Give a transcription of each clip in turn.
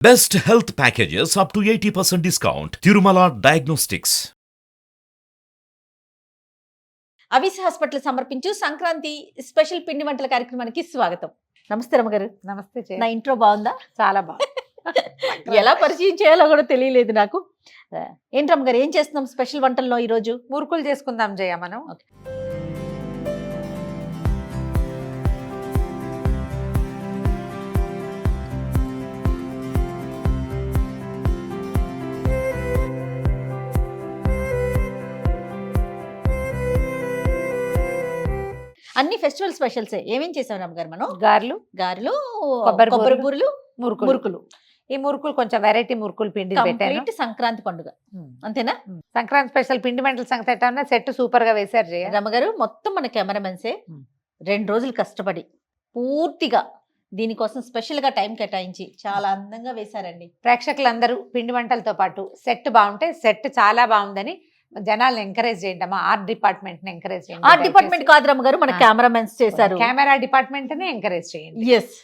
Best health packages up to 80% discount. Tirumala Diagnostics. అవిస్ hospital సమర్పించు Sankranti special పిండి వంటల కార్యక్రమానికి స్వాగతం. నమస్తే రమ్మగారు. నమస్తే నా ఇంట్రో బాగుందా? చాలా బాగుంది. ఎలా పరిచయం చేయాలో కూడా తెలియలేదు నాకు. ఏంటి రమ్మగారు, ఏం చేస్తున్నాం స్పెషల్ వంటల్లో ఈరోజు? మురుకులు చేసుకుందాం జయ మనం. అన్ని ఫెస్టివల్ స్పెషల్స్ ఏమేం చేసాం రమ్మగారు మనం? గారెలు, గారెలు, కొబ్బరి బూరెలు, మురుకులు. ఈ మురుకులు కొంచెం వెరైటీ మురుకులు పిండి పెట్టాను. కంప్లీట్ సంక్రాంతి పండుగ అంతేనా? సంక్రాంతి స్పెషల్ పిండి వంటల సంగతి ఎట్టా సెట్ సూపర్ గా వేశారు జయ. రమ్మగారు మొత్తం మన కెమెరామెన్సే 2 రోజులు కష్టపడి పూర్తిగా దీనికోసం స్పెషల్ గా టైం కేటాయించి చాలా అందంగా వేశారండి. ప్రేక్షకులందరూ పిండి వంటలతో పాటు సెట్ బాగుంటే సెట్ చాలా బాగుందని జనాలను ఎంకరేజ్ చేయండి అమ్మా. ఆర్ట్ డిపార్ట్మెంట్ ని ఎంకరేజ్ చేయండి. ఆర్ట్ డిపార్ట్మెంట్ కాదు రమ్మగారు, మన కెమెరామెన్స్ చేశారు. కెమెరా డిపార్ట్మెంట్ ని ఎంకరేజ్ చేయండి. ఎస్.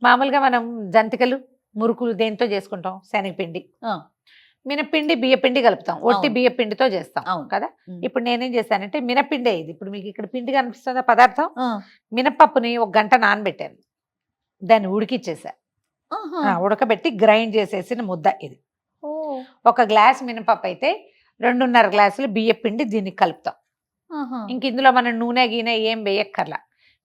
మామూలుగా మనం జంతికలు మురుకులు దేంతో చేసుకుంటాం? శనగపిండి, మినపిండి, బియ్యపిండి కలుపుతాం. ఒట్టి బియ్యపిండితో చేస్తాం కదా. ఇప్పుడు నేనేం చేశానంటే మినపిండే ఇది. ఇప్పుడు మీకు ఇక్కడ పిండి కనిపిస్తుందా పదార్థం? మినపప్పుని 1 గంట నానబెట్టాను, దాన్ని ఉడికిచ్చేసా. ఉడకబెట్టి గ్రైండ్ చేసేసిన ముద్ద ఇది. 1 గ్లాస్ మినపప్పు అయితే 2.5 గ్లాసులు బియ్యపిండి దీనికి కలుపుతాం. ఇంక ఇందులో మనం నూనె గీనె ఏం వేయక్కర్లా.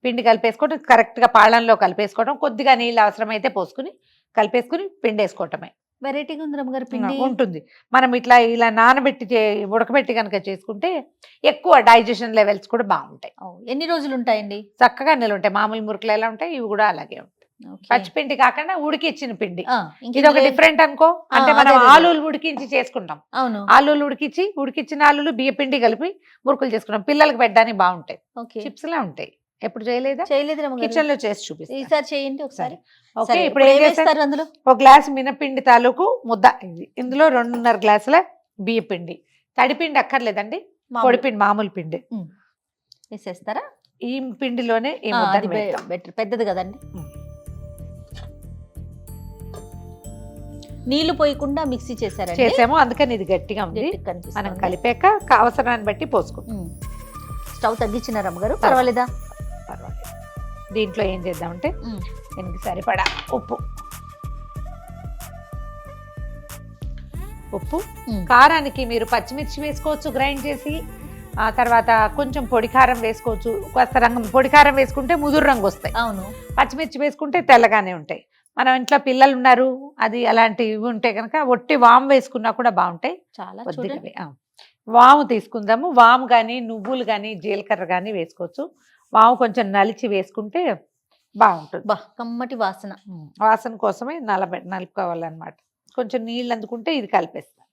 పిండి కలిపేసుకోవడం, కరెక్ట్గా పాళంలో కలిపేసుకోవడం, కొద్దిగా నీళ్ళు అవసరమైతే పోసుకుని కలిపేసుకుని పిండి వేసుకోవటమే. వెరైటీగా ఉంది రమ్మగారు. పిండి ఉంటుంది. మనం ఇలా నానబెట్టి ఉడకబెట్టి కనుక చేసుకుంటే ఎక్కువ డైజెషన్ లెవెల్స్ కూడా బాగుంటాయి. ఎన్ని రోజులు ఉంటాయండి? చక్కగా నిల్వ ఉంటాయి. మామూలు మురుకులు ఎలా ఉంటాయి ఇవి కూడా అలాగే ఉంటాయి. పచ్చిపిండి కాకుండా ఉడికిచ్చిన పిండి. ఇది ఒక డిఫరెంట్ అనుకో. అంటే మనం ఆలూలు ఉడికించి చేసుకుంటాం. అవును, ఆలూలు ఉడికించిన ఆలూలు బియ్య పిండి కలిపి మురుకులు చేసుకుంటాం. పిల్లలకి పెట్టడానికి బాగుంటాయి. చిప్స్ లా ఉంటాయి. ఎప్పుడు చేయలేదా? చేయలేదు. కిచెన్ లో చేసి చూపిస్తాను. ఈసారి చేయండి ఒకసారి. ఓకే. ఇప్పుడు ఏం చేస్తారు? అందులో 1 గ్లాస్ మినపిండి తాలూకు ముద్ద ఇది. ఇందులో 2.5 గ్లాసుల బియ్య పిండి. తడిపిండి అక్కర్లేదండి, పొడిపిండి, మామూలు పిండి వేసేస్తారా? ఈ పిండిలోనే ఈ ముద్ద పెద్దది కదండి. నీళ్లు పోయకుండా మిక్సీ చేసాము, అందుకని ఇది గట్టిగా ఉంది. మనం కలిపాక అవసరాన్ని బట్టి పోసుకుంటాం. స్టవ్ తగ్గించిన రమ్మగారు? పర్వాలేదా? పర్వాలేదు. దీంట్లో ఏం చేద్దామంటే దీనికి సరిపడా ఉప్పు, కారానికి మీరు పచ్చిమిర్చి వేసుకోవచ్చు గ్రైండ్ చేసి. ఆ తర్వాత కొంచెం పొడి కారం వేసుకోవచ్చు. కాస్త పొడి కారం వేసుకుంటే ముదురు రంగు వస్తాయి. అవును. పచ్చిమిర్చి వేసుకుంటే తెల్లగానే ఉంటాయి. మనం ఇంట్లో పిల్లలు ఉన్నారు, అది అలాంటివి ఉంటే కనుక ఒట్టి వాము వేసుకున్నా కూడా బాగుంటాయి. చాలా కొద్దిగా వాము తీసుకుందాము. వాము కానీ నువ్వులు కానీ జీలకర్ర కానీ వేసుకోవచ్చు. వాము కొంచెం నలిచి వేసుకుంటే బాగుంటుంది. కమ్మటి వాసన. వాసన కోసమే నలుపుకోవాలన్నమాట. కొంచెం నీళ్ళు అందుకుంటే ఇది కలిపేస్తాం.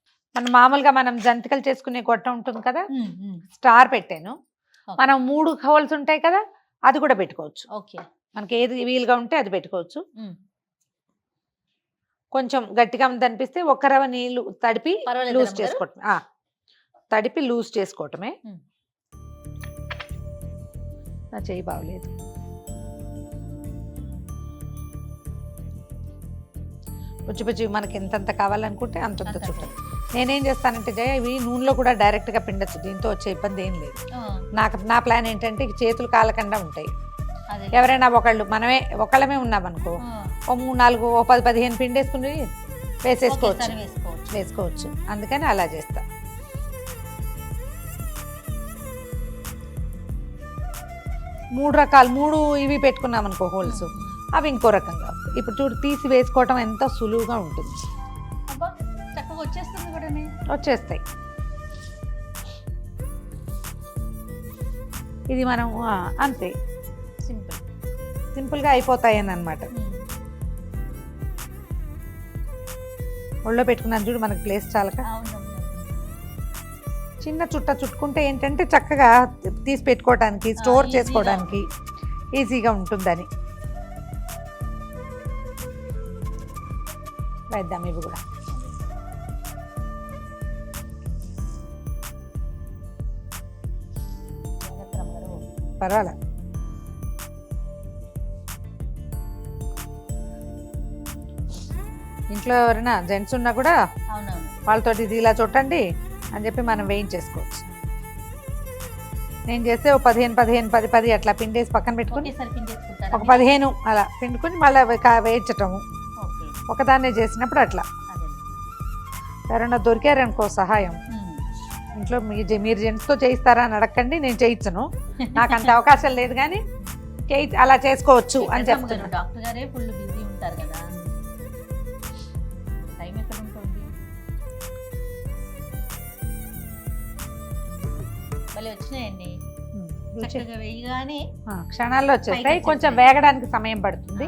మామూలుగా మనం జంతికలు చేసుకునే గొట్ట ఉంటుంది కదా, స్టార్ పెట్టాను. మనం 3 హోల్స్ ఉంటాయి కదా, అది కూడా పెట్టుకోవచ్చు. ఓకే, మనకి ఏది వీలుగా ఉంటే అది పెట్టుకోవచ్చు. కొంచెం గట్టిగా అనిపిస్తే 1 రవ్వ నీళ్లు తడిపి లూజ్ చేసుకోవటమే. తడిపి లూజ్ చేసుకోవటమే. నా చెయ్యి బాగలేదు. పుచ్చి మనకి ఎంతంత కావాలనుకుంటే అంతంత చుట్టాలి. నేనేం చేస్తానంటే జయ, ఇవి నూనెలో కూడా డైరెక్ట్గా పిండచ్చు. దీంతో వచ్చే ఇబ్బంది ఏం లేదు. నా ప్లాన్ ఏంటంటే చేతులు కాలకుండా ఉంటాయి. ఎవరైనా మనమే ఒకళ్ళమే ఉన్నామనుకో, 3, 4, 10, 15 పిండి వేసుకుని వేసుకోవచ్చు. అందుకని అలా చేస్తా. మూడు రకాలు 3 ఇవి పెట్టుకున్నాం అనుకో హోల్స్, అవి ఇంకో రకంగా. ఇప్పుడు చూడు, తీసి వేసుకోవటం ఎంత సులువుగా ఉంటుంది. వచ్చేస్తాయి. ఇది మనం అంతే సింపుల్గా అయిపోతాయి అన్నమాట. ఒళ్ళో పెట్టుకున్నాను చూడు, మనకి ప్లేస్ చాలక చిన్న చుట్టుకుంటే ఏంటంటే చక్కగా తీసి పెట్టుకోవడానికి, స్టోర్ చేసుకోవడానికి ఈజీగా ఉంటుందని వేద్దాం. ఇవి కూడా పర్వాలే. ఇంట్లో ఎవరైనా జెంట్స్ ఉన్నా కూడా అవునవును. వాళ్ళతో ఇది ఇలా చుట్టండి అని చెప్పి మనం వేయించేసుకోవచ్చు. నేను చేస్తే ఓ 15 అట్లా పిండేసి పక్కన పెట్టుకుని ఒకేసారి పిండేసుకుంటారా ఒక మీరు? 15 అలా పిండుకుని మళ్ళీ వేయించటము. ఓకే. ఒకదాన్నే చేసినప్పుడు అట్లా. అదే. ఎవరైనా దొరికారనుకో సహాయం, ఇంట్లో మీరు జెంట్స్తో చేయిస్తారా అని అడగండి, నేను చేయించను, నాకు అంత అవకాశం లేదు, కానీ అలా చేసుకోవచ్చు అని చెప్తున్నాను. డాక్టర్ గారే ఫుల్ బిజీ ఉంటారు కదా, టైం ఎక్కడ ఉంటుంది? మళ్ళీ వచ్చినాయండి చక్కగా వేయగానే క్షణాల్లో వచ్చేస్తాయి. కొంచెం వేగడానికి సమయం పడుతుంది.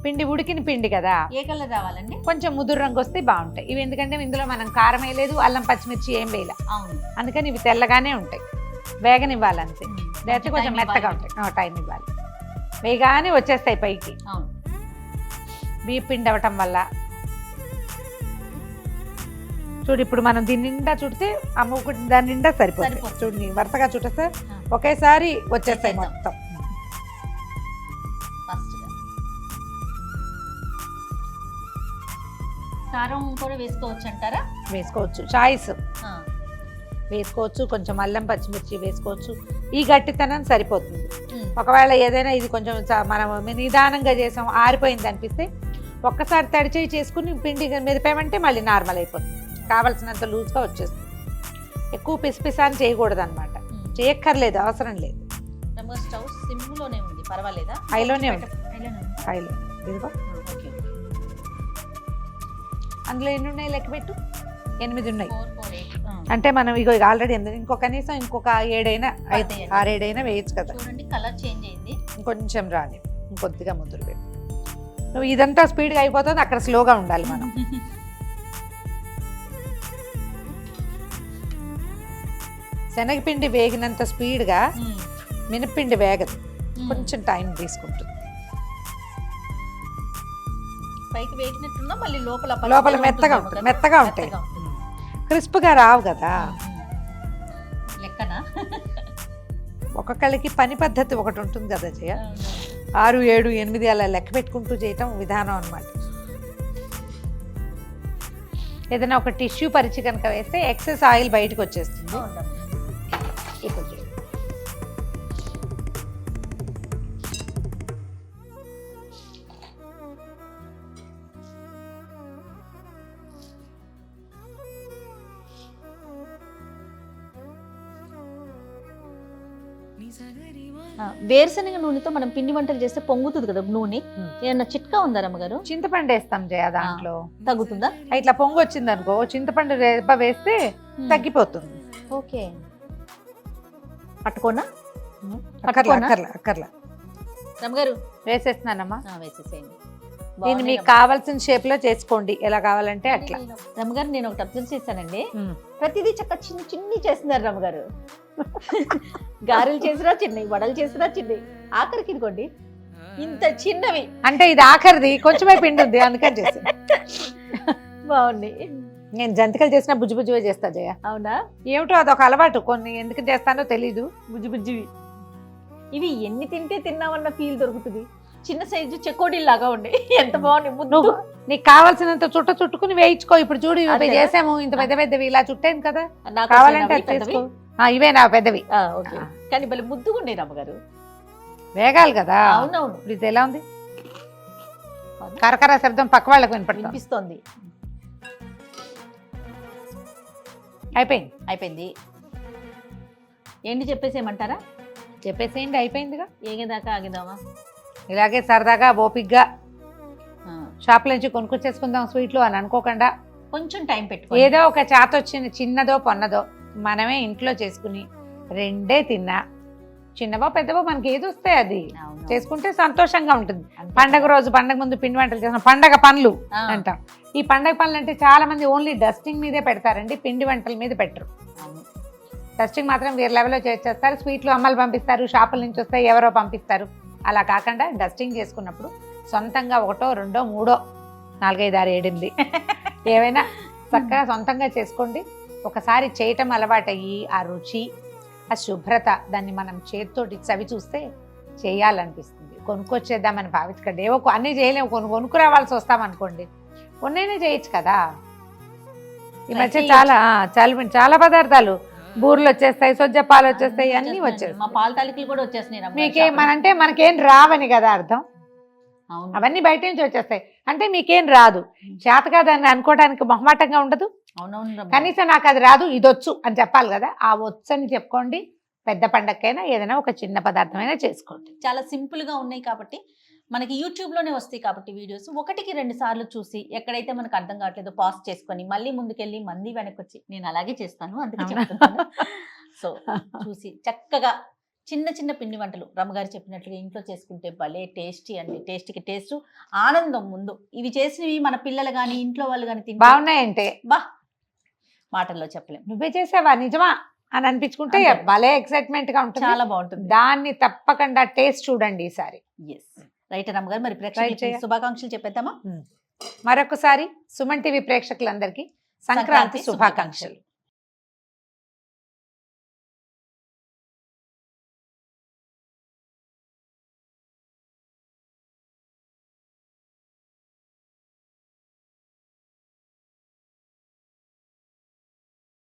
పిండి ఉడికిన పిండి కదా, ఏ కలర్ రావాలండి? కొంచెం ముదురు రంగు వస్తే బాగుంటాయి ఇవి. ఎందుకంటే ఇందులో మనం కారం వేయలేదు, అల్లం పచ్చిమిర్చి ఏం వేయలే, అవును. అందుకని ఇవి తెల్లగానే ఉంటాయి. వేగనివ్వాలి అంతే, లేకపోతే కొంచెం మెత్తగా ఉంటాయి. టైం ఇవ్వాలి. వేగానే వచ్చేస్తాయి పైకి. అవును. బియ్య పిండి అవ్వటం వల్ల. చూడు ఇప్పుడు మనం దీని నిండా చుడితే ఆ మూకుడు దాని నిండా సరిపోతుంది. చూడు నీ వరుసగా చుట్టేస్తే ఒకేసారి వచ్చేస్తాయి మొత్తం. కారం కూడా వేసుకోవచ్చు అంటారా? వేసుకోవచ్చు, చాయిస్ వేసుకోవచ్చు. కొంచెం అల్లం పచ్చిమిర్చి వేసుకోవచ్చు. ఈ గట్టితనం సరిపోతుంది. ఒకవేళ ఏదైనా ఇది కొంచెం మనం నిదానంగా చేసాం, ఆరిపోయింది అనిపిస్తే ఒక్కసారి తడిచేయి చేసుకుని పిండి మెదిపామంటే మళ్ళీ నార్మల్ అయిపోతుంది. కావలసినంత లూజ్గా వచ్చేస్తుంది. ఎక్కువ పిసిపిసాని చేయకూడదు అనమాట. చేయక్కర్లేదు, అవసరం లేదు. స్టవ్ సిమ్లోనే ఉంది, పర్వాలేదా? హైలోనే ఉంది. హైలో ఇదిగో. అందులో ఎన్ని ఉన్నాయి లెక్క పెట్టు. 8 ఉన్నాయి. అంటే మనం ఇగో ఆల్రెడీ ఇంకో కనీసం ఇంకొక 6 అయినా 6-7 అయినా వేయచ్చు కదా. చూడండి కలర్ చేంజ్ అయింది. ఇంకొంచెం రాని, ఇంకొద్దిగా ముద్దులు పెట్టు. నువ్వు ఇదంతా స్పీడ్గా అయిపోతుంది, అక్కడ స్లోగా ఉండాలి మనం. శనగపిండి వేగినంత స్పీడ్గా మినపిండి వేగదు, కొంచెం టైం తీసుకుంటుంది. పైకి వేగినట్టున్నా మళ్ళీ లోపల మెత్తగా ఉంటుంది. మెత్తగా ఉంటాయి, క్రిస్ప్గా రావు కదా. లెక్కనా? ఒక్కొక్కళ్ళకి పని పద్ధతి ఒకటి ఉంటుంది కదా జయ. 6, 7, 8 అలా లెక్క పెట్టుకుంటూ చేయటం విధానం అన్నమాట. ఏదైనా ఒక టిష్యూ పరిచి కనుక వేస్తే ఎక్సెస్ ఆయిల్ బయటకు వచ్చేస్తుంది. ఇప్పుడు వేరుశనగ నూనెతో మనం పిండి వంటలు చేస్తే పొంగుతుంది కదా నూనె. ఏమన్నా చిట్కా ఉందా రమ్మగారు? చింతపండు వేస్తాం జయ, దాంట్లో తగ్గుతుందా? ఇట్లా పొంగు వచ్చింది అనుకో, చింతపండు రేప వేస్తే తగ్గిపోతుంది. ఓకే. పట్టుకోనా? అక్కర్లా రమ్మగారు వేసేస్తున్నానమ్మా. వేసేసేయండి. దీన్ని మీకు కావాల్సిన షేప్ లో చేసుకోండి, ఎలా కావాలంటే అట్లా. రమ్మగారు నేను ఒకటి అబ్జర్వ్ చేశానండి, ప్రతిదీ చక్కగా చిన్ని చేస్తున్నారు రమ్మగారు. గారెలు చేసినా చిన్నవి, వడలు చేసినా చిన్నవి, ఆఖరికి ఇదిగోండి ఇంత చిన్నవి. అంటే ఇది ఆఖరిది, కొంచెమే పిండి ఉంది అందుకని చేసి. బాగుంది. నేను జంతికలు చేసినా బుజ్జిగా చేస్తా జయ. అవునా? ఏమిటో అదొక అలవాటు, కొన్ని ఎందుకు చేస్తానో తెలీదు. బుజ్జివి ఇవి ఎన్ని తింటే తిన్నామన్న ఫీల్ దొరుకుతుంది. చిన్న సైజు చెకోడీ లాగా ఉండే, ఎంత బాగుంది. నువ్వు నీకు కావాల్సినంత చుట్టుకుని వేయించుకో. ఇప్పుడు చూడు ఇవి చేసాము, ఇంత పెద్దవి ఇలా చుట్టాను కదా, కావాలంటే చేసుకో. ఇవే నా పెద్దవి. కానీ భలే ముద్దుగా ఉండే రమ్మగారు. వేగాలి కదా. అవునవును. ఇప్పుడు ఇది ఎలా ఉంది? కరకర శబ్దం పక్క వాళ్ళకు వినిపిస్తోంది. అయిపోయింది. ఏంటి చెప్పేసేయమంటారా? చెప్పేసేయండి, అయిపోయిందిగా. ఏగేదాకా ఆగిదామా? ఇలాగే సరదాగా ఓపిక్గా షాప్ నుంచి కొనుక్కొచ్చేసుకుందాం స్వీట్లు అని అనుకోకుండా కొంచెం టైం పెట్టుకో. ఏదో ఒక చేత వచ్చిన చిన్నదో పొన్నదో మనమే ఇంట్లో చేసుకుని రెండే తిన్నా, చిన్నవో పెద్దవో మనకి ఏది వస్తే అది చేసుకుంటే సంతోషంగా ఉంటుంది. పండగ రోజు, పండగ ముందు పిండి వంటలు చేసిన పండగ పనులు అంటాం. ఈ పండగ పనులు అంటే చాలా మంది ఓన్లీ డస్టింగ్ మీదే పెడతారండి, పిండి వంటల మీద పెట్టరు. డస్టింగ్ మాత్రం వేరే లెవెల్లో చేస్తారు. స్వీట్లు అమ్మలు పంపిస్తారు, షాపుల నుంచి వస్తే ఎవరో పంపిస్తారు. అలా కాకుండా డస్టింగ్ చేసుకున్నప్పుడు సొంతంగా 1, 2, 3, 4, 5, 6, 7, 8 ఏవైనా చక్కగా సొంతంగా చేసుకోండి. ఒకసారి చేయటం అలవాటయ్యి ఆ రుచి, ఆ శుభ్రత, దాన్ని మనం చేతితోటి చవి చూస్తే చేయాలనిపిస్తుంది. కొనుక్కొచ్చేద్దామని భావించకండి. ఏవో అన్నీ చేయలేము, కొనుక్కు రావాల్సి వస్తామనుకోండి, ఉన్నైనా చేయొచ్చు కదా. ఈ Try మధ్య చేయొచ్చు. చాలా పదార్థాలు బూరెలు వచ్చేస్తాయి, సొజ్జ పాలు వచ్చేస్తాయి, అన్నీ మా వచ్చేస్తాయి. పాల తాలికలు కూడా వచ్చేస్తున్నాయి రమ్య గారు మీకేం షాపులో. అంటే మనకేం రావని కదా అర్థం. అవును. అవన్నీ బయట నుంచి వచ్చేస్తాయి అంటే మీకేం రాదు, చేత కాదని అనుకోవడానికి మొహమాటంగా ఉండదు. అవునవును రమ్య. కనీసం నాకు అది రాదు, ఇది వచ్చు అని చెప్పాలి కదా. ఆ వచ్చు అని చెప్పుకోండి. పెద్ద పండగకైనా ఏదైనా ఒక చిన్న పదార్థమైనా చేసుకోండి. చాలా సింపుల్ గా ఉన్నాయి కాబట్టి మనకి యూట్యూబ్ లోనే వస్తాయి కాబట్టి వీడియోస్ 1-2 సార్లు చూసి ఎక్కడైతే మనకు అర్థం కావట్లేదో పాజ్ చేసుకొని మళ్ళీ ముందుకెళ్ళి మళ్ళీ వెనక్కి వచ్చి నేను అలాగే చేస్తాను అందుకే అవునా? చెప్తున్నాను. సో చూసి చక్కగా చిన్న చిన్న పిండి వంటలు రమ్మగారు చెప్పినట్లుగా ఇంట్లో చేసుకుంటే భలే టేస్టీ అండి. టేస్టీకి టేస్ట్, ఆనందం ముందు. ఇవి చేసినవి మన పిల్లలు కానీ ఇంట్లో వాళ్ళు కానీ తింటే బాగున్నాయంటే బా మాటల్లో చెప్పలేం. నువ్వే చేసావా నిజమా అని అనిపించుకుంటే అంతే. భలే ఎక్సైట్మెంట్ గా ఉంటుంది. చాలా బాగుంటుంది. దాన్ని తప్పకుండా టేస్ట్ చూడండి ఈసారి. ఎస్ రైట్ రమ్మగారు. మరి ప్రేక్షకులకి చేయ. శుభాకాంక్షలు చెప్పేద్దామా? మరొకసారి సుమన్ టీవీ ప్రేక్షకులందరికీ సంక్రాంతి శుభాకాంక్షలు.